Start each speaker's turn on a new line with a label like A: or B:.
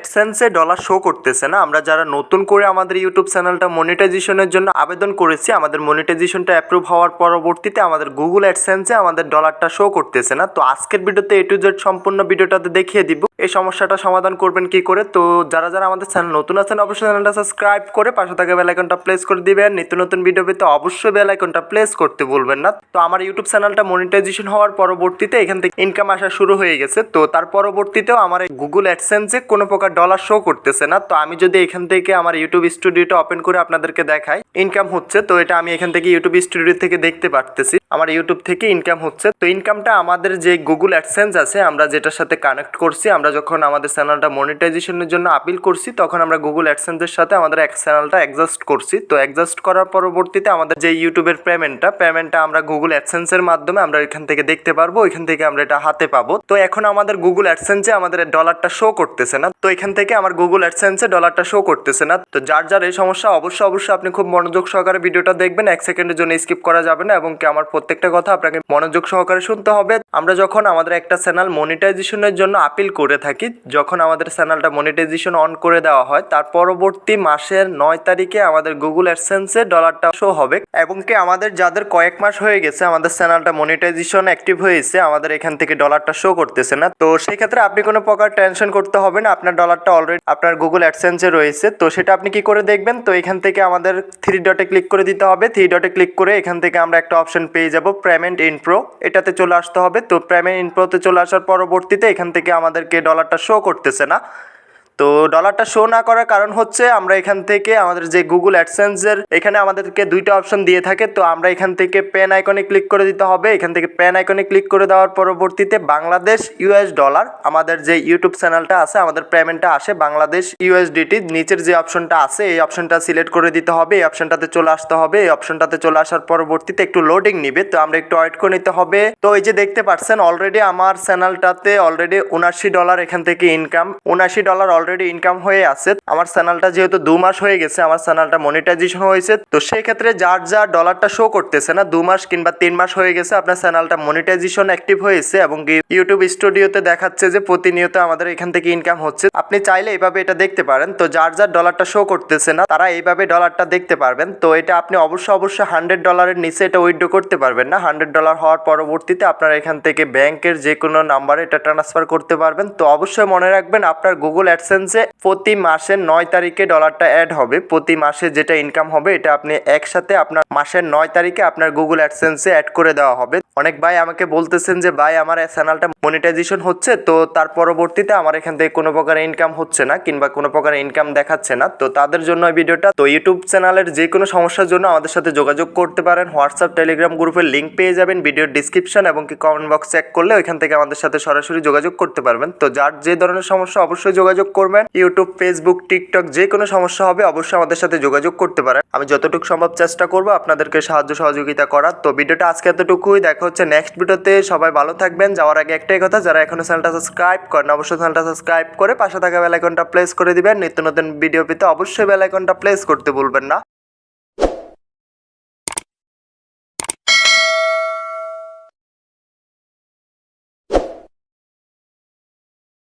A: অ্যাডসেন্সে dollar show করতেছে না। আমরা যারা নতুন করে আমাদের ইউটিউব চ্যানেলটা মনিটাইজেশনের জন্য আবেদন করেছি, আমাদের মনিটাইজেশনটা অ্যাপ্রুভ হওয়ার পরবর্তীতে আমাদের গুগল অ্যাডসেন্সে আমাদের ডলারটা শো করতেছে না। তো আজকের ভিডিওতে A to Z সম্পূর্ণ ভিডিওটাতে দেখিয়ে দিব এই সমস্যাটা সমাধান করবেন কি করে। তো যারা যারা আমাদের চ্যানেল নতুন আছেন অবশ্যই চ্যানেলটা সাবস্ক্রাইব করে পাশে থাকা বেল আইকনটা প্রেস করে দিবেন। নিত্য নতুন ভিডিও পেতে অবশ্যই বেল আইকনটা প্রেস করতে ভুলবেন না। তো আমার ইউটিউব চ্যানেলটা মনিটাইজেশন হওয়ার পরবর্তীতে এখান থেকে ইনকাম আসা শুরু হয়ে গেছে। তো তার পরবর্তীতেও আমার গুগল অ্যাডসেন্সে কোনো প্রকার ডলার শো করতেছে না। তো আমি যদি এখান থেকে আমার ইউটিউব স্টুডিওটা ওপেন করে আপনাদেরকে দেখাই ইনকাম হচ্ছে, তো এটা আমি এখান থেকে ইউটিউব স্টুডিও থেকে দেখতে পারতেছি আমার ইউটিউব থেকে ইনকাম হচ্ছে। তো ইনকামটা আমাদের যে গুগল অ্যাডসেন্স আছে আমরা যেটার সাথে কানেক্ট করছি, আমরা যখন আমাদের চ্যানেলটা মনিটাইজেশনের জন্য আপিল করছি তখন আমরা গুগল অ্যাডসেন্সের সাথে আমাদের চ্যানেলটা অ্যাডজাস্ট করছি। তো অ্যাডজাস্ট করার পরবর্তীতে আমাদের যে ইউটিউবের পেমেন্টটা আমরা গুগল অ্যাডসেন্সের মাধ্যমে আমরা এখান থেকে দেখতে পারবো, এখান থেকে আমরা এটা হাতে পাবো। তো এখন আমাদের গুগল অ্যাডসেন্সে আমাদের ডলারটা শো করতেছে না। তো এখান থেকে আমার গুগল অ্যাডসেন্সে ডলারটা শো করতেছে না। তো যার যার এই সমস্যা অবশ্যই আপনি খুব মনোযোগ সহকারে ভিডিওটা দেখবেন, 1 সেকেন্ডের জন্য স্কিপ করা যাবে না এবং কি আমার প্রত্যেকটা কথা আপনাকে মনোযোগ সহকারে শুনতে হবে। আমরা যখন আমাদের একটা চ্যানেল মনিটাইজেশনের জন্য আপিল করে থাকি, যখন আমাদের চ্যানেলটা মনিটাইজেশন অন করে দেওয়া হয় তার পরবর্তী মাসের 9 তারিখে আমাদের গুগল অ্যাডসেন্সে ডলারটা শো হবে এবং কি আমাদের যাদের কয়েক মাস হয়ে গেছে আমাদের চ্যানেলটা মনিটাইজেশন অ্যাক্টিভ হয়েছে আমাদের এখান থেকে ডলারটা শো করতেছে না। তো সেই ক্ষেত্রে আপনি কোনো প্রকার টেনশন করতে হবে না, আপনার ডলারটা অলরেডি আপনার গুগল অ্যাডসেন্সে রয়েছে। তো সেটা আপনি কি করে দেখবেন, তো এখান থেকে আমাদের 3 ডটে ক্লিক করে দিতে হবে। 3 ডটে ক্লিক করে এখান থেকে আমরা একটা অপশন পেয়ে যাব পেমেন্ট ইন প্রো, এটাতে চলে আসতে হবে। তো পেমেন্ট ইন প্রোতে চলে আসার পরবর্তীতে এখান থেকে আমাদেরকে ডলারটা শো করতেছে না। তো ডলারটা শো না করার কারণ হচ্ছে আমরা এখান থেকে আমাদের যে গুগল অ্যাডসেন্সের এখানে আমাদেরকে 2টা অপশন দিয়ে থাকে। তো আমরা এখান থেকে পেন আইকনে ক্লিক করে দিতে হবে। এখান থেকে পেন আইকনে ক্লিক করে দেওয়ার পরবর্তীতে বাংলাদেশ ইউএস ডলার আমাদের যে ইউটিউব চ্যানেলটা আছে আমাদের পেমেন্টটা আসে বাংলাদেশ ইউএসডিটি, নিচের যে অপশনটা আছে এই অপশনটা সিলেক্ট করে দিতে হবে, এই অপশনটাতে চলে আসতে হবে। এই অপশনটাতে চলে আসার পরবর্তীতে একটু লোডিং নিবে, তো আমরা একটু ওয়েট করে নিতে হবে। তো এই যে দেখতে পাচ্ছেন অলরেডি আমার চ্যানেলটাতে অলরেডি $79 এখান থেকে ইনকাম, $79 অলরেডি ইনকাম হয়ে আছে। আমার চ্যানেলটা যেহেতু 2 মাস হয়ে গেছে আমার চ্যানেলটা মনিটাইজেশন হয়েছে, তো সেই ক্ষেত্রে যার যার ডলারটা শো করতেছে না 2 মাস কিংবা 3 মাস হয়ে গেছে আপনার চ্যানেলটা মনিটাইজেশন অ্যাক্টিভ হয়েছে এবং ইউটিউব স্টুডিওতে দেখাচ্ছে যে প্রতিনিয়ত আমাদের এখান থেকে ইনকাম হচ্ছে। আপনি চাইলে এইভাবে এটা দেখতে পারেন। তো যার যার ডলারটা শো করতেছে না তারা এইভাবে ডলারটা দেখতে পারবেন। তো এটা আপনি অবশ্যই $100 নিচে এটা উইথড্র করতে পারবেন না। $100 হওয়ার পরবর্তীতে আপনারা এখান থেকে ব্যাংকের যে কোনো নাম্বারে এটা ট্রান্সফার করতে পারবেন। তো অবশ্যই মনে রাখবেন আপনার গুগল অ্যাডসেন্সে প্রতি মাসের 9 তারিখে ডলারটা অ্যাড হবে। প্রতি মাসে যেটা ইনকাম হবে এটা আপনি একসাথে আপনার মাসের 9 তারিখে আপনার গুগল অ্যাডসেন্সে অ্যাড করে দেওয়া হবে। অনেক ভাই আমাকে বলতেছেন যে ভাই আমার চ্যানেলটা মনিটাইজেশন হচ্ছে, তো তার পরবর্তীতে আমার এখান থেকে কোনো প্রকার ইনকাম হচ্ছে না কিংবা কোনো প্রকার ইনকাম দেখাচ্ছে না। তো তাদের জন্য এই ভিডিওটা। তো ইউটিউব চ্যানেলের যে কোনো সমস্যার জন্য আমাদের সাথে যোগাযোগ করতে পারেন। হোয়াটসঅ্যাপ টেলিগ্রাম গ্রুপের লিঙ্ক পেয়ে যাবেন ভিডিওর ডিসক্রিপশন এবং কি কমেন্ট বক্স চেক করলে ওইখান থেকে আমাদের সাথে সরাসরি যোগাযোগ করতে পারবেন। তো যার যে ধরনের সমস্যা অবশ্যই যোগাযোগ করবেন। ইউটিউব, ফেসবুক, টিকটক যে কোনো সমস্যা হবে অবশ্যই আমাদের সাথে যোগাযোগ করতে পারেন। আমি যতটুকু সম্ভব চেষ্টা করবো আপনাদেরকে সাহায্য সহযোগিতা করার। তো ভিডিওটা আজকে এতটুকুই, দেখা হচ্ছে নেক্সট ভিডিওতে। সবাই ভালো থাকবেন। যাওয়ার আগে একটাই কথা, যারা এখনো চ্যানেলটা সাবস্ক্রাইব করেন অবশ্যই চ্যানেলটা সাবস্ক্রাইব করে পাশে থাকা বেল আইকনটা প্রেস করে দিবেন। নিত্য নতুন ভিডিও পেতে অবশ্যই বেল আইকনটা প্রেস করতে ভুলবেন না।